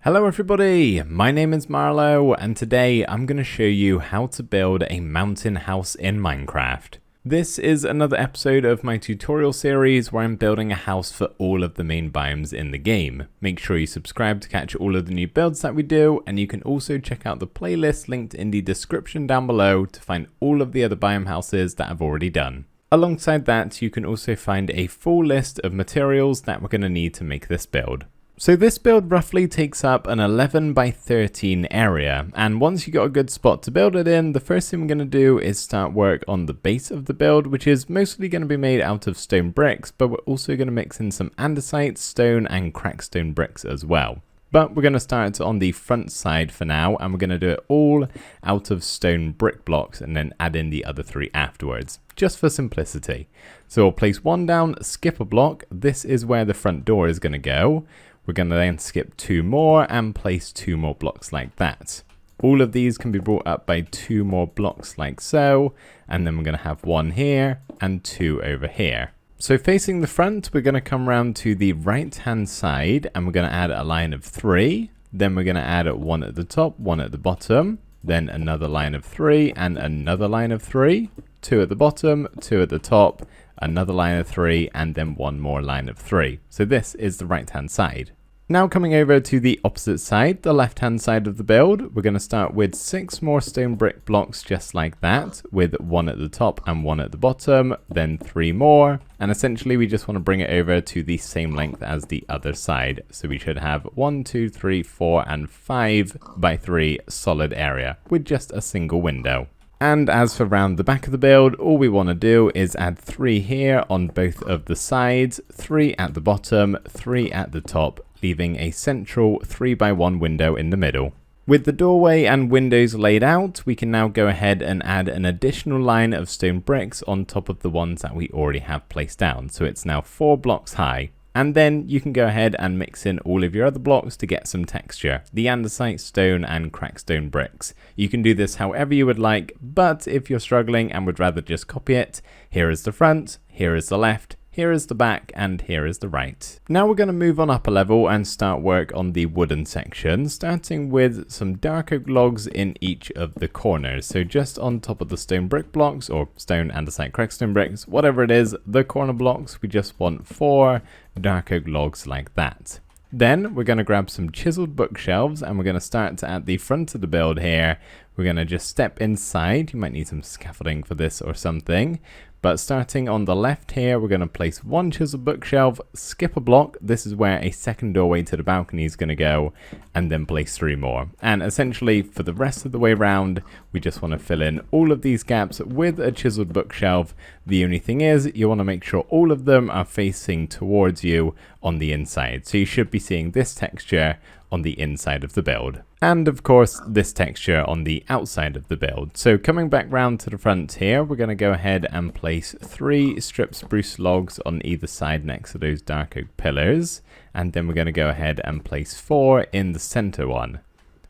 Hello everybody, my name is Marlo and today I'm going to show you how to build a mountain house in Minecraft. This is another episode of my tutorial series where I'm building a house for all of the main biomes in the game. Make sure you subscribe to catch all of the new builds that we do, and you can also check out the playlist linked in the description down below to find all of the other biome houses that I've already done. Alongside that, you can also find a full list of materials that we're going to need to make this build. So this build roughly takes up an 11 by 13 area, and once you got a good spot to build it in, the first thing we're going to do is start work on the base of the build, which is mostly going to be made out of stone bricks, but we're also going to mix in some andesite, stone and cracked stone bricks as well. But we're going to start on the front side for now, and we're going to do it all out of stone brick blocks and then add in the other three afterwards, just for simplicity. So we'll place one down, skip a block. This is where the front door is going to go. We're going to then skip two more and place two more blocks like that. All of these can be brought up by two more blocks like so, and then we're going to have one here and two over here. So facing the front, we're going to come around to the right hand side and we're going to add a line of three. Then we're going to add one at the top, one at the bottom, then another line of three and another line of three, two at the bottom, two at the top, another line of three, and then one more line of three. So this is the right hand side. Now coming over to the opposite side, the left hand side of the build, we're going to start with 6 more stone brick blocks just like that, with one at the top and one at the bottom, then 3 more, and essentially we just want to bring it over to the same length as the other side. So we should have 1, 2, 3, 4 and 5 by 3 solid area with just a single window. And as for round the back of the build, all we want to do is add 3 here on both of the sides, 3 at the bottom, 3 at the top, leaving a central 3x1 window in the middle. With the doorway and windows laid out, we can now go ahead and add an additional line of stone bricks on top of the ones that we already have placed down. So it's now 4 blocks high. And then you can go ahead and mix in all of your other blocks to get some texture. The andesite, stone and cracked stone bricks. You can do this however you would like, but if you're struggling and would rather just copy it, here is the front, here is the left, here is the back, and here is the right. Now we're going to move on up a level and start work on the wooden section, starting with some dark oak logs in each of the corners. So just on top of the stone brick blocks, or stone, andesite, cracked stone bricks, whatever it is, the corner blocks, we just want 4 dark oak logs like that. Then we're going to grab some chiseled bookshelves and we're going to start at the front of the build here. We're going to just step inside. You might need some scaffolding for this or something. But starting on the left here, we're going to place 1 chiseled bookshelf, skip a block. This is where a second doorway to the balcony is going to go, and then place 3 more. And essentially for the rest of the way around, we just want to fill in all of these gaps with a chiseled bookshelf. The only thing is you want to make sure all of them are facing towards you on the inside. So you should be seeing this texture on the inside of the build. And of course, this texture on the outside of the build. So coming back round to the front here, we're going to go ahead and place 3 strip spruce logs on either side next to those dark oak pillars. And then we're going to go ahead and place 4 in the center one.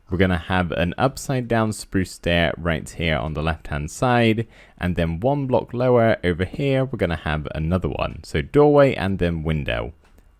We're going to have an upside down spruce stair right here on the left hand side. And then 1 block lower over here, we're going to have another one. So doorway and then window.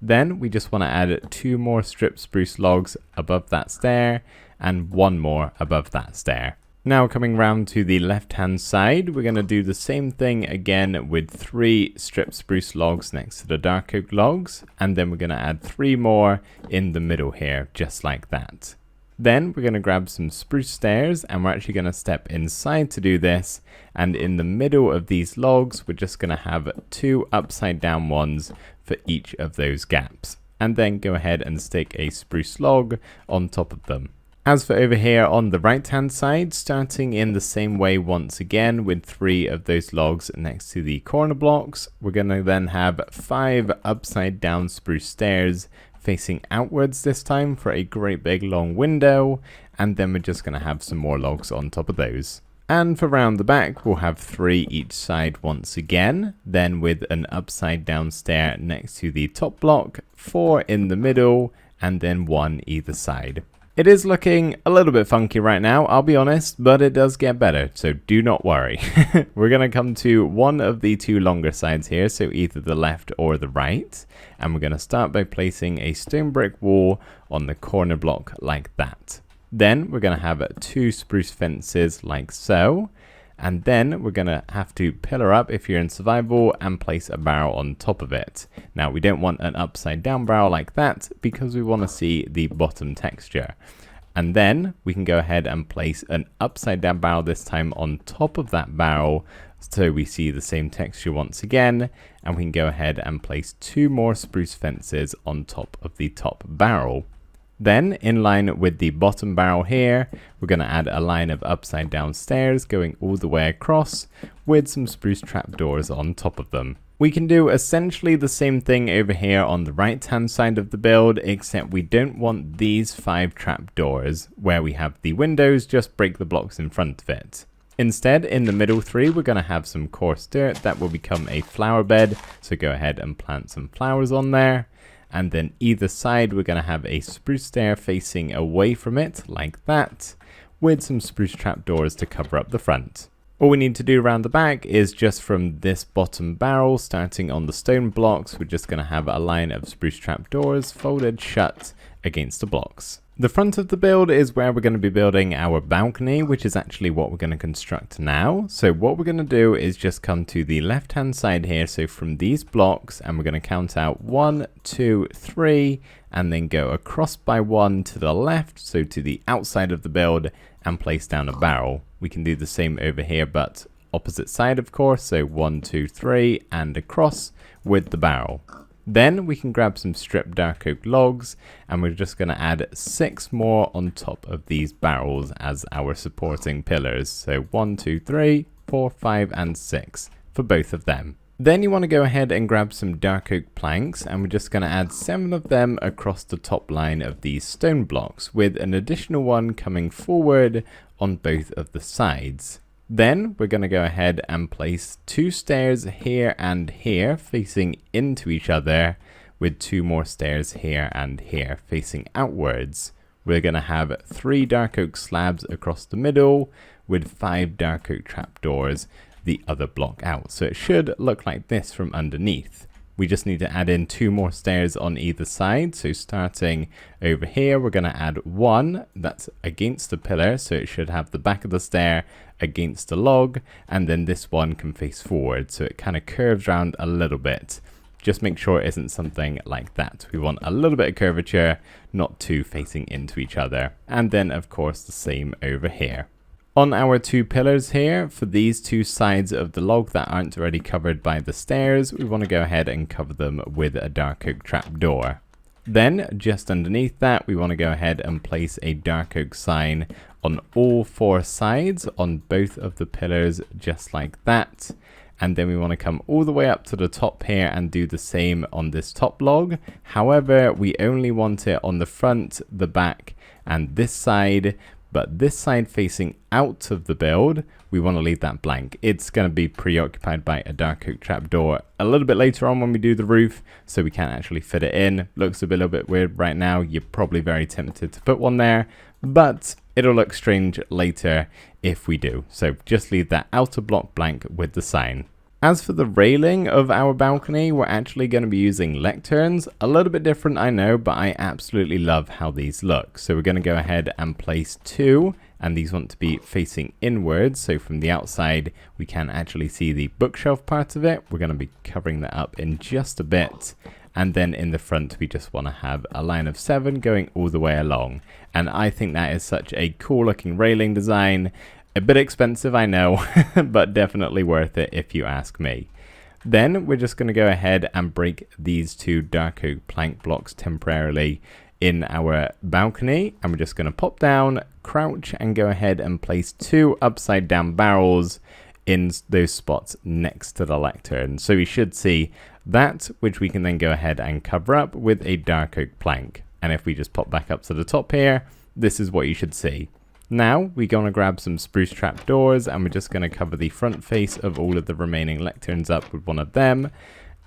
Then we just want to add 2 more strip spruce logs above that stair and 1 more above that stair. Now coming round to the left hand side, we're going to do the same thing again with 3 strip spruce logs next to the dark oak logs, and then we're going to add 3 more in the middle here, just like that. Then we're going to grab some spruce stairs and we're actually going to step inside to do this, and in the middle of these logs we're just going to have 2 upside down ones for each of those gaps, and then go ahead and stick a spruce log on top of them. As for over here on the right hand side, starting in the same way once again with 3 of those logs next to the corner blocks, we're going to then have 5 upside down spruce stairs facing outwards this time for a great big long window, and then we're just going to have some more logs on top of those. And for round the back, we'll have 3 each side once again, then with an upside down stair next to the top block, 4 in the middle, and then 1 either side. It is looking a little bit funky right now, I'll be honest, but it does get better, so do not worry. We're going to come to one of the two longer sides here, so either the left or the right, and we're going to start by placing a stone brick wall on the corner block like that. Then we're going to have two spruce fences like so, and then we're going to have to pillar up if you're in survival and place a barrel on top of it. Now we don't want an upside down barrel like that because we want to see the bottom texture. And then we can go ahead and place an upside down barrel this time on top of that barrel so we see the same texture once again, and we can go ahead and place two more spruce fences on top of the top barrel. Then, in line with the bottom barrel here, we're going to add a line of upside down stairs going all the way across with some spruce trapdoors on top of them. We can do essentially the same thing over here on the right hand side of the build, except we don't want these 5 trapdoors where we have the windows just break the blocks in front of it. Instead, in the middle 3, we're going to have some coarse dirt that will become a flower bed, so go ahead and plant some flowers on there. And then either side, we're going to have a spruce stair facing away from it, like that, with some spruce trapdoors to cover up the front. All we need to do around the back is just from this bottom barrel, starting on the stone blocks, we're just going to have a line of spruce trapdoors folded shut against the blocks. The front of the build is where we're going to be building our balcony, which is actually what we're going to construct now. So what we're going to do is just come to the left hand side here, so from these blocks, and we're going to count out 1, 2, 3, and then go across by 1 to the left, so to the outside of the build, and place down a barrel. We can do the same over here, but opposite side of course, so 1, 2, 3, and across with the barrel. Then we can grab some stripped dark oak logs, and we're just going to add 6 more on top of these barrels as our supporting pillars. So 1, 2, 3, 4, 5, and 6 for both of them. Then you want to go ahead and grab some dark oak planks, and we're just going to add 7 of them across the top line of these stone blocks, with an additional one coming forward on both of the sides. Then we're going to go ahead and place 2 stairs here and here facing into each other, with 2 more stairs here and here facing outwards. We're going to have 3 dark oak slabs across the middle with 5 dark oak trapdoors the other block out. So it should look like this from underneath. We just need to add in 2 more stairs on either side. So starting over here, we're going to add 1 that's against the pillar. So it should have the back of the stair against the log. And then this one can face forward. So it kind of curves around a little bit. Just make sure it isn't something like that. We want a little bit of curvature, not 2 facing into each other. And then of course the same over here. On our 2 pillars here, for these 2 sides of the log that aren't already covered by the stairs, we want to go ahead and cover them with a dark oak trapdoor. Then, just underneath that, we want to go ahead and place a dark oak sign on all 4 sides on both of the pillars, just like that. And then we want to come all the way up to the top here and do the same on this top log. However, we only want it on the front, the back, and this side. But this side facing out of the build, we want to leave that blank. It's going to be preoccupied by a dark oak trapdoor a little bit later on when we do the roof, so we can't actually fit it in. Looks a little bit weird right now. You're probably very tempted to put one there, but it'll look strange later if we do. So just leave that outer block blank with the sign. As for the railing of our balcony, we're actually going to be using lecterns. A little bit different, I know, but I absolutely love how these look. So we're going to go ahead and place 2, and these want to be facing inwards. So from the outside, we can actually see the bookshelf part of it. We're going to be covering that up in just a bit. And then in the front, we just want to have a line of 7 going all the way along. And I think that is such a cool looking railing design. A bit expensive, I know, but definitely worth it if you ask me. Then we're just going to go ahead and break these 2 dark oak plank blocks temporarily in our balcony. And we're just going to pop down, crouch, and go ahead and place 2 upside down barrels in those spots next to the lectern. So we should see that, which we can then go ahead and cover up with a dark oak plank. And if we just pop back up to the top here, this is what you should see. Now we're going to grab some spruce trapdoors, and we're just going to cover the front face of all of the remaining lecterns up with one of them.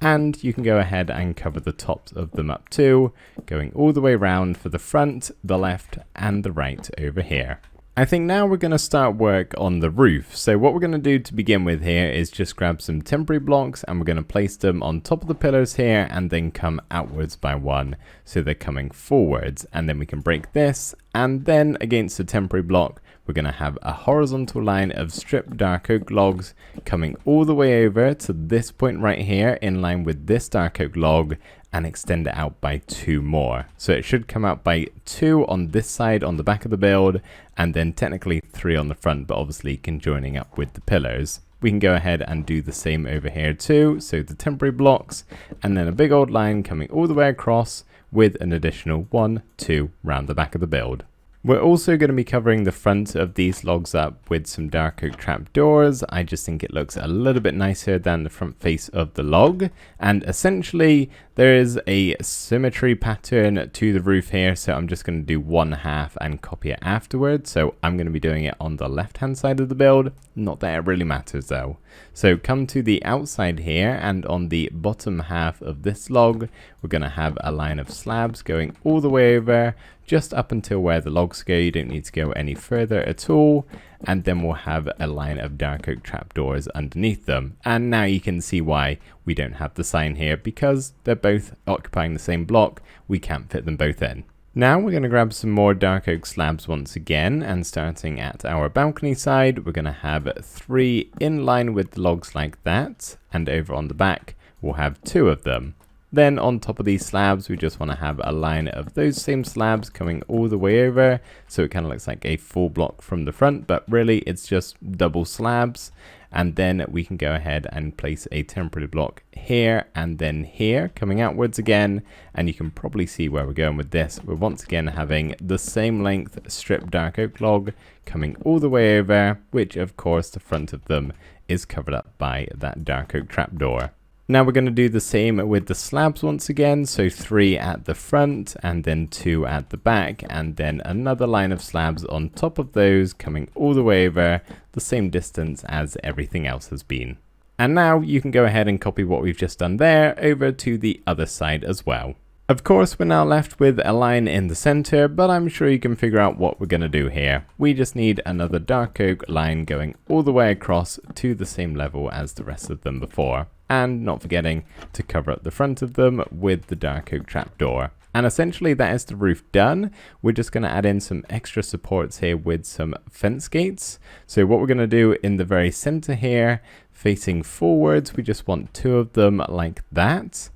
And you can go ahead and cover the tops of them up too, going all the way around for the front, the left, and the right over here. I think now we're going to start work on the roof. So what we're going to do to begin with here is just grab some temporary blocks and we're going to place them on top of the pillars here and then come outwards by one. So they're coming forwards, and then we can break this, and then against the temporary block, we're going to have a horizontal line of stripped dark oak logs coming all the way over to this point right here in line with this dark oak log, and extend it out by 2 more. So it should come out by 2 on this side on the back of the build, and then technically 3 on the front, but obviously conjoining up with the pillars. We can go ahead and do the same over here too. So the temporary blocks, and then a big old line coming all the way across with an additional 1, 2 round the back of the build. We're also going to be covering the front of these logs up with some dark oak trapdoors. I just think it looks a little bit nicer than the front face of the log. And essentially there is a symmetry pattern to the roof here. So I'm just going to do 1/2 and copy it afterwards. So I'm going to be doing it on the left hand side of the build. Not that it really matters though. So come to the outside here, and on the bottom half of this log, we're going to have a line of slabs going all the way over, just up until where the logs go. You don't need to go any further at all. And then we'll have a line of dark oak trapdoors underneath them. And now you can see why we don't have the sign here, because they're both occupying the same block. We can't fit them both in. Now we're going to grab some more dark oak slabs once again, and starting at our balcony side, we're going to have 3 in line with the logs like that, and over on the back we'll have 2 of them. Then on top of these slabs, we just want to have a line of those same slabs coming all the way over, so it kind of looks like a full block from the front, but really it's just double slabs. And then we can go ahead and place a temporary block here and then here coming outwards again, and you can probably see where we're going with this. We're once again having the same length stripped dark oak log coming all the way over, which of course the front of them is covered up by that dark oak trapdoor. Now we're going to do the same with the slabs once again, so 3 at the front and then 2 at the back, and then another line of slabs on top of those coming all the way over, the same distance as everything else has been. And now you can go ahead and copy what we've just done there over to the other side as well. Of course, we're now left with a line in the center, but I'm sure you can figure out what we're going to do here. We just need another dark oak line going all the way across to the same level as the rest of them before. And not forgetting to cover up the front of them with the dark oak trapdoor. And essentially that is the roof done. We're just going to add in some extra supports here with some fence gates. So what we're going to do in the very center here, facing forwards, we just want 2 of them like that.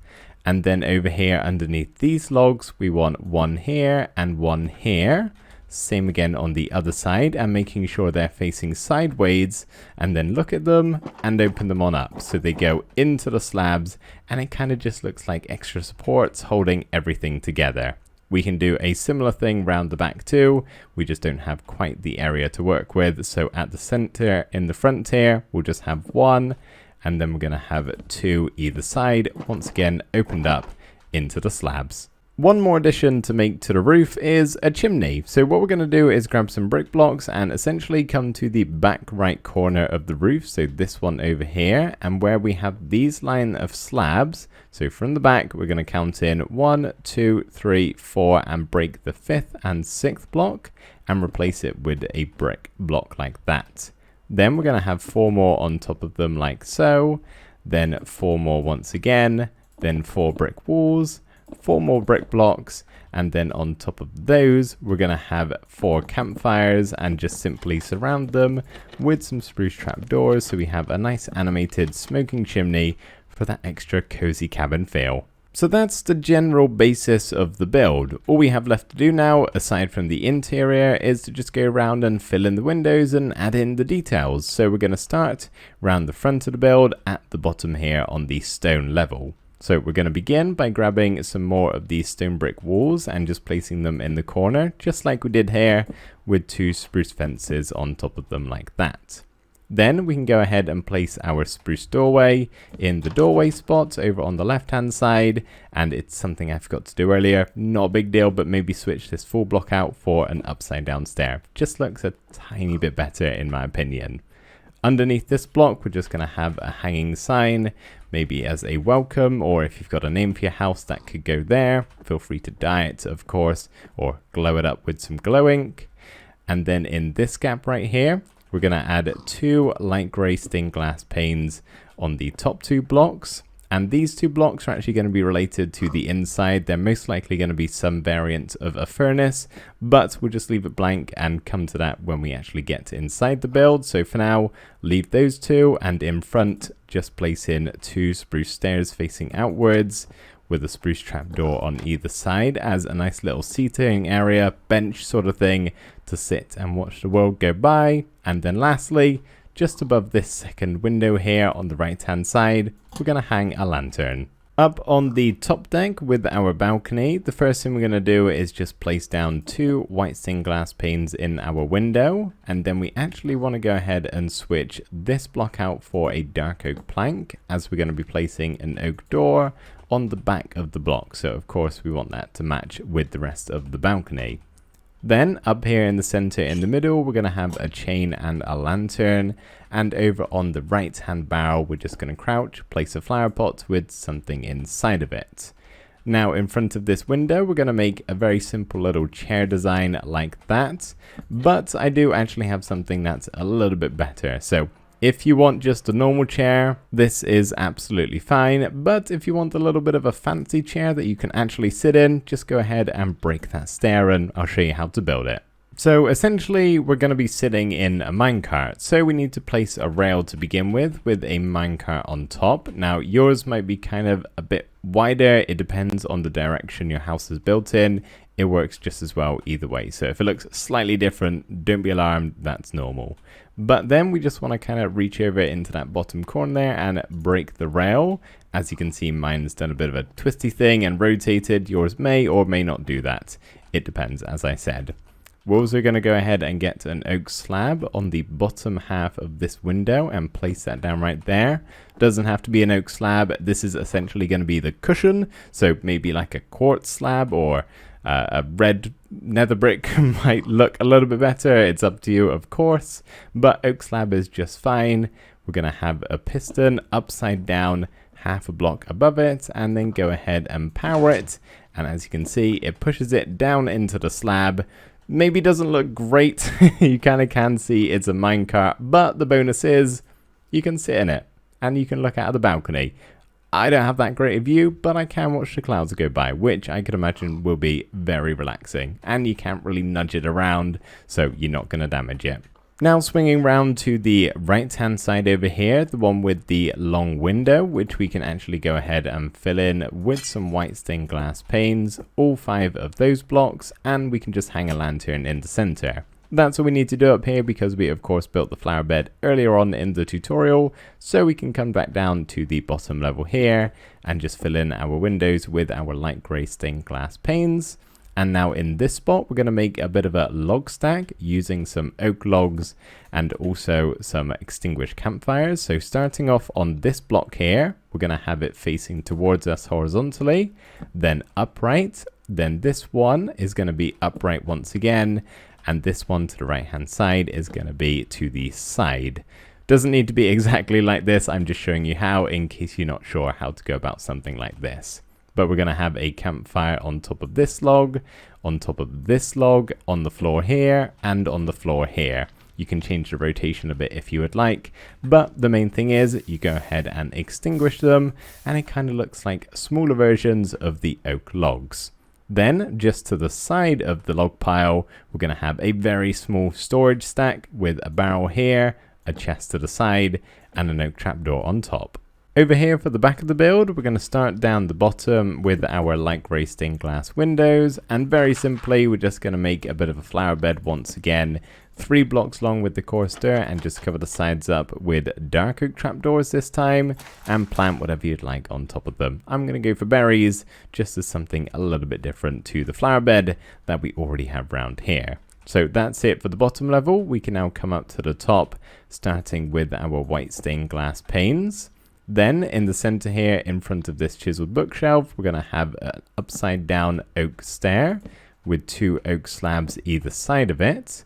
And then over here underneath these logs, we want 1 here and 1 here. Same again on the other side, and making sure they're facing sideways, and then look at them and open them on up so they go into the slabs, and it kind of just looks like extra supports holding everything together. We can do a similar thing round the back too. We just don't have quite the area to work with. So at the center in the front here, we'll just have 1, and then we're going to have 2 either side, once again opened up into the slabs. One more addition to make to the roof is a chimney. So what we're going to do is grab some brick blocks and essentially come to the back right corner of the roof. So this one over here, and where we have these line of slabs. So from the back, we're going to count in 1, 2, 3, 4 and break the 5th and 6th block and replace it with a brick block like that. Then we're going to have 4 more on top of them like so. Then 4 more once again. Then 4 brick walls. 4 more brick blocks, and then on top of those we're going to have 4 campfires and just simply surround them with some spruce trapdoors so we have a nice animated smoking chimney for that extra cozy cabin feel. So that's the general basis of the build. All we have left to do now, aside from the interior, is to just go around and fill in the windows and add in the details. So we're going to start around the front of the build at the bottom here on the stone level. So we're going to begin by grabbing some more of these stone brick walls and just placing them in the corner, just like we did here, with 2 spruce fences on top of them like that. Then we can go ahead and place our spruce doorway in the doorway spot over on the left hand side, and it's something I forgot to do earlier, not a big deal, but maybe switch this full block out for an upside down stair. Just looks a tiny bit better in my opinion. Underneath this block, we're just going to have a hanging sign maybe as a welcome, or if you've got a name for your house, that could go there. Feel free to dye it, of course, or glow it up with some glow ink. And then in this gap right here, we're going to add 2 light grey stained glass panes on the top 2 blocks. And these 2 blocks are actually going to be related to the inside. They're most likely going to be some variant of a furnace, but we'll just leave it blank and come to that when we actually get inside the build. So for now, leave those 2, and in front, just place in 2 spruce stairs facing outwards with a spruce trapdoor on either side as a nice little seating area, bench sort of thing to sit and watch the world go by. And then lastly, just above this second window here on the right hand side, we're going to hang a lantern. Up on the top deck with our balcony, the first thing we're going to do is just place down 2 white stained glass panes in our window, and then we actually want to go ahead and switch this block out for a dark oak plank, as we're going to be placing an oak door on the back of the block. So of course we want that to match with the rest of the balcony. Then up here in the center in the middle, we're going to have a chain and a lantern. And over on the right hand barrel, we're just going to crouch, place a flower pot with something inside of it. Now in front of this window, we're going to make a very simple little chair design like that. But I do actually have something that's a little bit better. So if you want just a normal chair, this is absolutely fine. But if you want a little bit of a fancy chair that you can actually sit in, just go ahead and break that stair and I'll show you how to build it. So essentially, we're going to be sitting in a minecart. So we need to place a rail to begin with a minecart on top. Now yours might be kind of a bit wider. It depends on the direction your house is built in. It works just as well either way. So if it looks slightly different, don't be alarmed, that's normal. But then we just want to kind of reach over into that bottom corner there and break the rail. As you can see, mine's done a bit of a twisty thing and rotated. Yours may or may not do that. It depends, as I said. We're also going to go ahead and get an oak slab on the bottom half of this window and place that down right there. Doesn't have to be an oak slab. This is essentially going to be the cushion. So maybe like a quartz slab or a red nether brick might look a little bit better. It's up to you, of course, but oak slab is just fine. We're going to have a piston upside down, half a block above it, and then go ahead and power it. And as you can see, it pushes it down into the slab. Maybe doesn't look great. You kind of can see it's a minecart, but the bonus is you can sit in it and you can look out of the balcony. I don't have that great a view, but I can watch the clouds go by, which I could imagine will be very relaxing. And you can't really nudge it around, so you're not going to damage it. Now swinging round to the right hand side over here, the one with the long window, which we can actually go ahead and fill in with some white stained glass panes, all 5 of those blocks, and we can just hang a lantern in the center. That's what we need to do up here because we of course built the flower bed earlier on in the tutorial, so we can come back down to the bottom level here and just fill in our windows with our light grey stained glass panes. And now in this spot, we're going to make a bit of a log stack using some oak logs and also some extinguished campfires. So starting off on this block here, we're going to have it facing towards us horizontally, then upright. Then this one is going to be upright once again. And this one to the right hand side is going to be to the side. Doesn't need to be exactly like this. I'm just showing you how in case you're not sure how to go about something like this. But we're going to have a campfire on top of this log, on top of this log, on the floor here, and on the floor here. You can change the rotation a bit if you would like, but the main thing is you go ahead and extinguish them, and it kind of looks like smaller versions of the oak logs. Then, just to the side of the log pile, we're going to have a very small storage stack with a barrel here, a chest to the side, and an oak trapdoor on top. Over here for the back of the build, we're going to start down the bottom with our light grey stained glass windows, and very simply we're just going to make a bit of a flower bed once again, 3 blocks long with the coarse dirt, and just cover the sides up with dark oak trapdoors this time, and plant whatever you'd like on top of them. I'm going to go for berries, just as something a little bit different to the flower bed that we already have around here. So that's it for the bottom level. We can now come up to the top, starting with our white stained glass panes. Then in the center here, in front of this chiseled bookshelf, we're going to have an upside down oak stair with 2 oak slabs either side of it.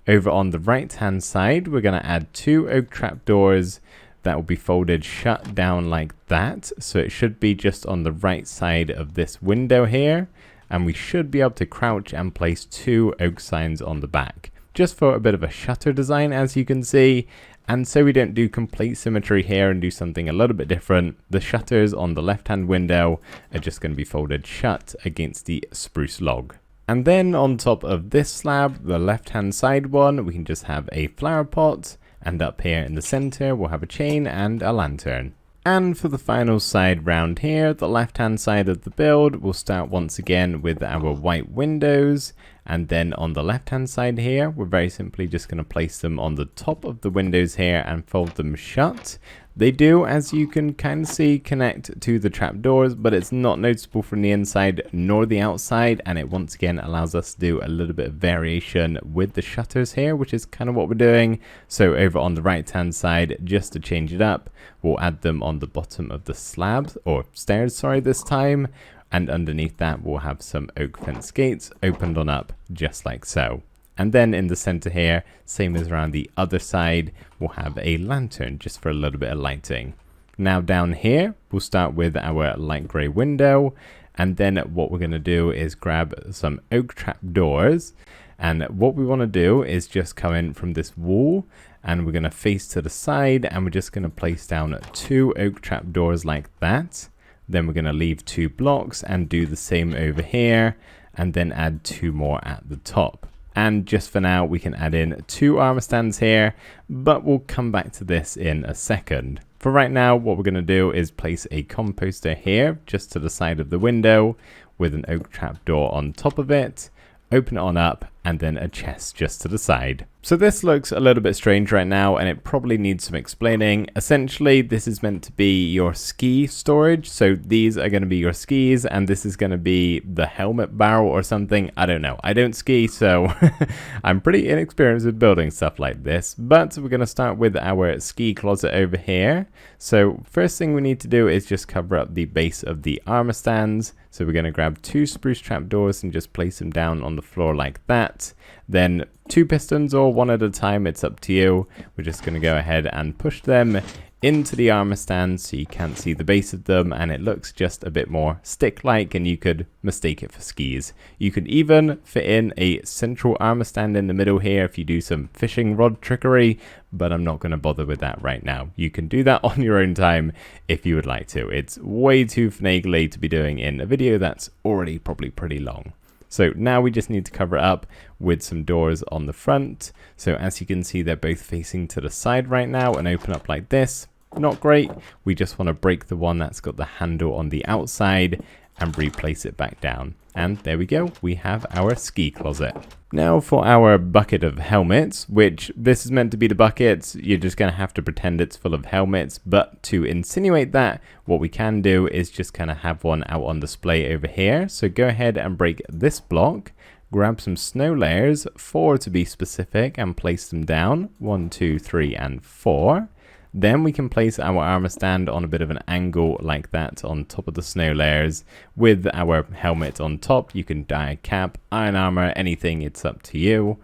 Over on the right hand side, we're going to add 2 oak trapdoors that will be folded shut down like that. So it should be just on the right side of this window here. And we should be able to crouch and place 2 oak signs on the back, just for a bit of a shutter design, as you can see. And so we don't do complete symmetry here and do something a little bit different, the shutters on the left hand window are just going to be folded shut against the spruce log. And then on top of this slab, the left hand side one, we can just have a flower pot, and up here in the center we'll have a chain and a lantern. And for the final side round here, the left hand side of the build, we'll start once again with our white windows. And then on the left hand side here, we're very simply just going to place them on the top of the windows here and fold them shut. They do, as you can kind of see, connect to the trapdoors, but it's not noticeable from the inside nor the outside. And it once again allows us to do a little bit of variation with the shutters here, which is kind of what we're doing. So over on the right hand side, just to change it up, we'll add them on the bottom of the slabs, or stairs, sorry, this time. And underneath that, we'll have some oak fence gates opened on up, just like so. And then in the center here, same as around the other side, we'll have a lantern just for a little bit of lighting. Now down here, we'll start with our light gray window. And then what we're going to do is grab some oak trapdoors. And what we want to do is just come in from this wall, and we're going to face to the side, and we're just going to place down 2 oak trapdoors like that. Then we're going to leave 2 blocks and do the same over here, and then add 2 more at the top. And just for now, we can add in 2 armor stands here, but we'll come back to this in a second. For right now, what we're going to do is place a composter here, just to the side of the window, with an oak trapdoor on top of it. Open it on up, and then a chest just to the side. So this looks a little bit strange right now, and it probably needs some explaining. Essentially, this is meant to be your ski storage. So these are going to be your skis, and this is going to be the helmet barrel or something. I don't know. I don't ski, so I'm pretty inexperienced with building stuff like this. But we're going to start with our ski closet over here. So first thing we need to do is just cover up the base of the armor stands. So we're going to grab 2 spruce trapdoors and just place them down on the floor like that. Then 2 pistons, or 1 at a time, it's up to you. We're just going to go ahead and push them into the armor stands so you can't see the base of them, and it looks just a bit more stick-like, and you could mistake it for skis. You could even fit in a central armor stand in the middle here if you do some fishing rod trickery, but I'm not going to bother with that right now. You can do that on your own time if you would like to. It's way too finagly to be doing in a video that's already probably pretty long. So now we just need to cover it up with some doors on the front. So as you can see, they're both facing to the side right now and open up like this. Not great. We just want to break the one that's got the handle on the outside and replace it back down. And there we go. We have our ski closet. Now for our bucket of helmets, which this is meant to be the buckets. You're just going to have to pretend it's full of helmets. But to insinuate that, what we can do is just kind of have one out on display over here. So go ahead and break this block. Grab some snow layers, 4 to be specific, and place them down. 1, 2, 3, and 4. Then we can place our armor stand on a bit of an angle like that on top of the snow layers with our helmet on top. You can dye a cap, iron armor, anything, it's up to you.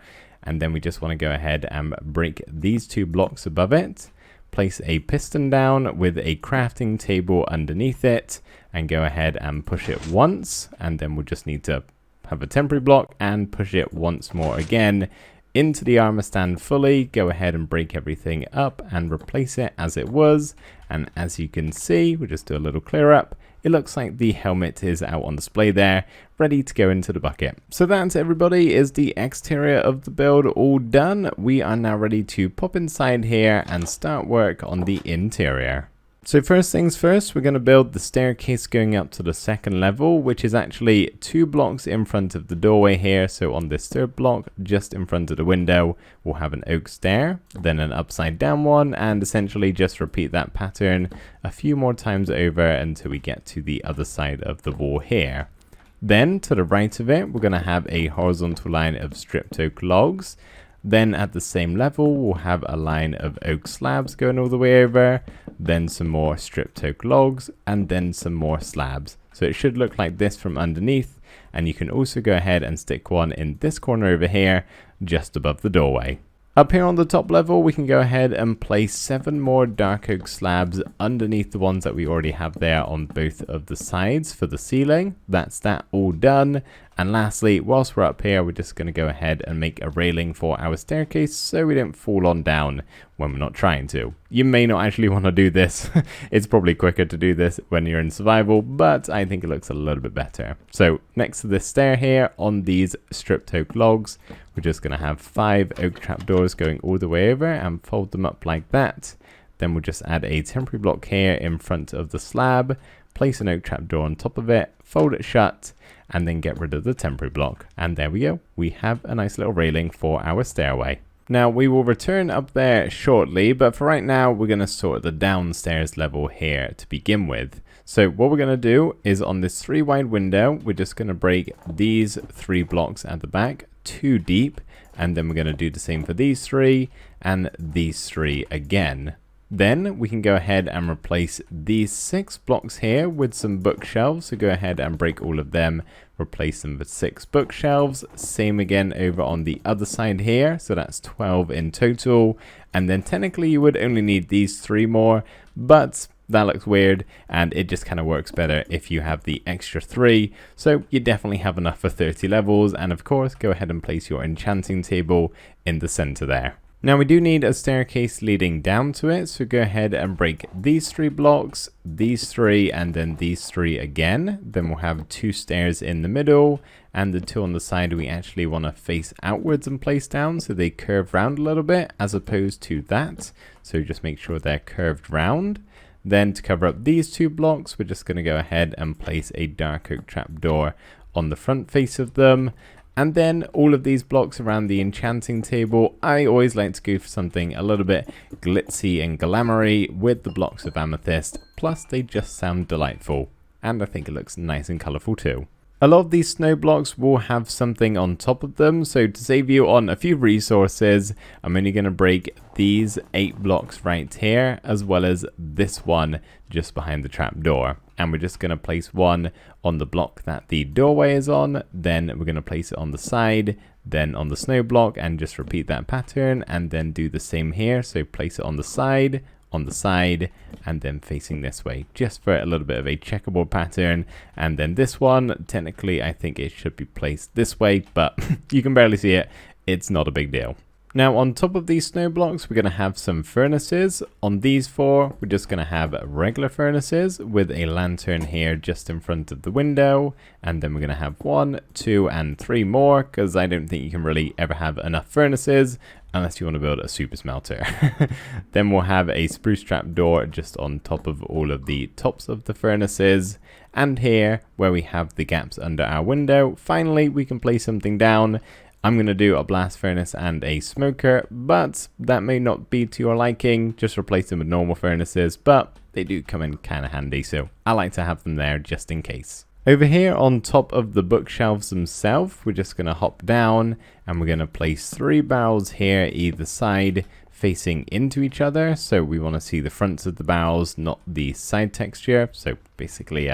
And then we just want to go ahead and break these 2 blocks above it. Place a piston down with a crafting table underneath it and go ahead and push it once. And then we'll just need to have a temporary block and push it once more again into the armor stand fully. Go ahead and break everything up and replace it as it was. And as you can see, we'll just do a little clear up. It looks like the helmet is out on display there, ready to go into the bucket. So that's, everybody, is the exterior of the build all done. We are now ready to pop inside here and start work on the interior. So first things first, we're going to build the staircase going up to the 2nd level, which is actually 2 blocks in front of the doorway here. So on this 3rd block, just in front of the window, we'll have an oak stair, then an upside down one, and essentially just repeat that pattern a few more times over until we get to the other side of the wall here. Then to the right of it, we're going to have a horizontal line of stripped oak logs. Then at the same level, we'll have a line of oak slabs going all the way over, then some more stripped oak logs, and then some more slabs. So it should look like this from underneath, and you can also go ahead and stick one in this corner over here, just above the doorway. Up here on the top level, we can go ahead and place 7 more dark oak slabs underneath the ones that we already have there on both of the sides for the ceiling. That's that all done. And lastly, whilst we're up here, we're just going to go ahead and make a railing for our staircase so we don't fall on down when we're not trying to. You may not actually want to do this. It's probably quicker to do this when you're in survival, but I think it looks a little bit better. So next to this stair here on these stripped oak logs, we're just going to have 5 oak trapdoors going all the way over and fold them up like that. Then we'll just add a temporary block here in front of the slab, place an oak trapdoor on top of it, fold it shut, and then get rid of the temporary block. And there we go. We have a nice little railing for our stairway. Now we will return up there shortly, but for right now we're going to sort the downstairs level here to begin with. So what we're going to do is on this 3 wide window, we're just going to break these 3 blocks at the back 2 deep, and then we're going to do the same for these 3 and these 3 again. Then we can go ahead and replace these 6 blocks here with some bookshelves. So go ahead and break all of them, replace them with 6 bookshelves. Same again over on the other side here. So that's 12 in total. And then technically you would only need these 3 more, but that looks weird and it just kind of works better if you have the extra 3. So you definitely have enough for 30 levels. And of course, go ahead and place your enchanting table in the center there. Now we do need a staircase leading down to it, so go ahead and break these 3 blocks, these 3, and then these 3 again. Then we'll have 2 stairs in the middle, and the 2 on the side we actually want to face outwards and place down so they curve round a little bit as opposed to that. So just make sure they're curved round. Then to cover up these 2 blocks, we're just going to go ahead and place a dark oak trapdoor on the front face of them. And then all of these blocks around the enchanting table, I always like to go for something a little bit glitzy and glamoury with the blocks of amethyst, plus they just sound delightful. And I think it looks nice and colourful too. A lot of these snow blocks will have something on top of them, so to save you on a few resources, I'm only going to break these 8 blocks right here, as well as this one just behind the trapdoor. And we're just going to place one on the block that the doorway is on, then we're going to place it on the side, then on the snow block, and just repeat that pattern, and then do the same here. So place it on the side, and then facing this way, just for a little bit of a checkerboard pattern. And then this one, technically I think it should be placed this way, but you can barely see it. It's not a big deal. Now on top of these snow blocks, we're going to have some furnaces. On these 4, we're just going to have regular furnaces with a lantern here just in front of the window. And then we're going to have 1, 2, and 3 more, because I don't think you can really ever have enough furnaces unless you want to build a super smelter. Then we'll have a spruce trapdoor just on top of all of the tops of the furnaces. And here, where we have the gaps under our window, finally we can place something down. I'm going to do a blast furnace and a smoker, but that may not be to your liking. Just replace them with normal furnaces, but they do come in kind of handy, so I like to have them there just in case. Over here on top of the bookshelves themselves, we're just going to hop down and we're going to place 3 barrels here either side facing into each other. So we want to see the fronts of the barrels, not the side texture. So basically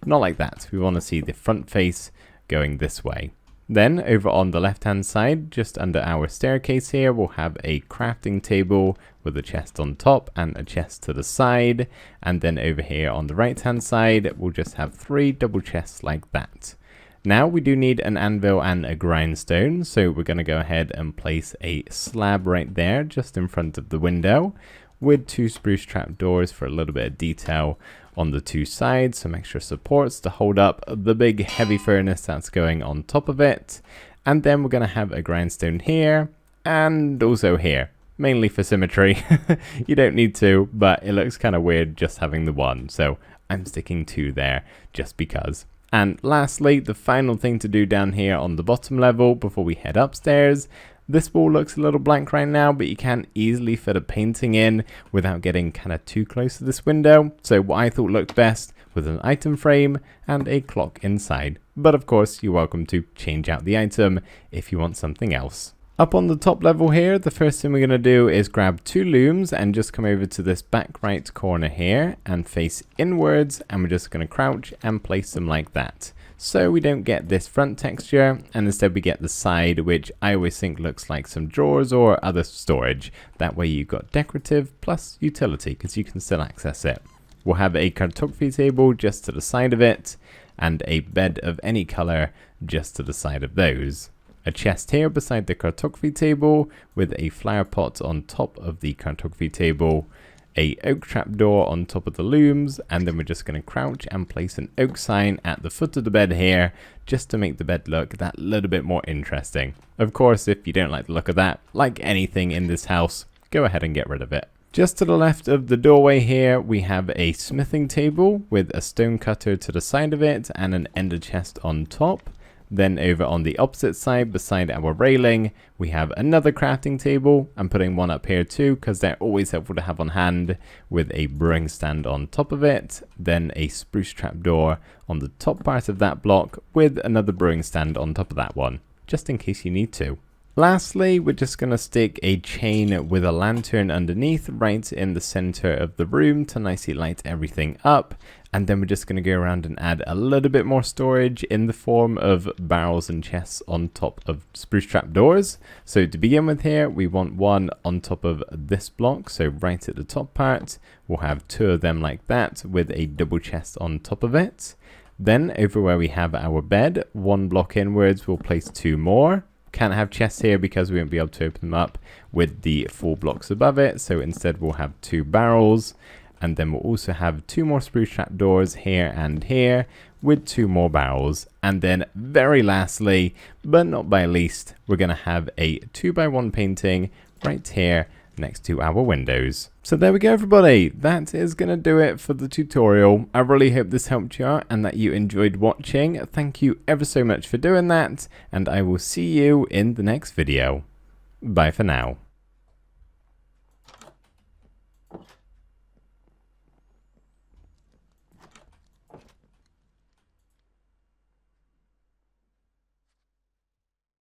not like that. We want to see the front face going this way. Then over on the left hand side, just under our staircase here, we'll have a crafting table with a chest on top and a chest to the side. And then over here on the right hand side, we'll just have 3 double chests like that. Now we do need an anvil and a grindstone, so we're going to go ahead and place a slab right there just in front of the window with 2 spruce trapdoors for a little bit of detail on the 2 sides, some extra supports to hold up the big heavy furnace that's going on top of it. And then we're going to have a grindstone here and also here, mainly for symmetry. You don't need 2, but it looks kind of weird just having the 1, so I'm sticking 2 there just because. And lastly, the final thing to do down here on the bottom level before we head upstairs. This wall looks a little blank right now, but you can easily fit a painting in without getting kind of too close to this window. So what I thought looked best was an item frame and a clock inside. But of course, you're welcome to change out the item if you want something else. Up on the top level here, the first thing we're going to do is grab 2 looms and just come over to this back right corner here and face inwards, and we're just going to crouch and place them like that. so we don't get this front texture, and instead we get the side, which I always think looks like some drawers or other storage. That way you've got decorative plus utility because you can still access it. We'll have a cartography table just to the side of it, and a bed of any color just to the side of those. A chest here beside the cartography table with a flower pot on top of the cartography table, a oak trapdoor on top of the looms, and then we're just going to crouch and place an oak sign at the foot of the bed here just to make the bed look that little bit more interesting. Of course, if you don't like the look of that, like anything in this house, go ahead and get rid of it. Just to the left of the doorway here, we have a smithing table with a stone cutter to the side of it and an ender chest on top. Then over on the opposite side, beside our railing, we have another crafting table. I'm putting one up here too, because they're always helpful to have on hand, with a brewing stand on top of it. Then a spruce trapdoor on the top part of that block, with another brewing stand on top of that one, just in case you need to. Lastly, we're just going to stick a chain with a lantern underneath right in the center of the room to nicely light everything up. And then we're just going to go around and add a little bit more storage in the form of barrels and chests on top of spruce trapdoors. So to begin with here, we want one on top of this block. So right at the top part, we'll have two of them like that with a double chest on top of it. Then over where we have our bed, one block inwards, we'll place two more. Can't have chests here because we won't be able to open them up with the 4 blocks above it. So instead we'll have 2 barrels, and then we'll also have 2 more spruce trapdoors here and here with 2 more barrels. And then very lastly, but not by least, we're going to have a 2x1 painting right here next to our windows. So there we go, everybody. That is going to do it for the tutorial. I really hope this helped you out and that you enjoyed watching. Thank you ever so much for doing that, and I will see you in the next video. Bye for now.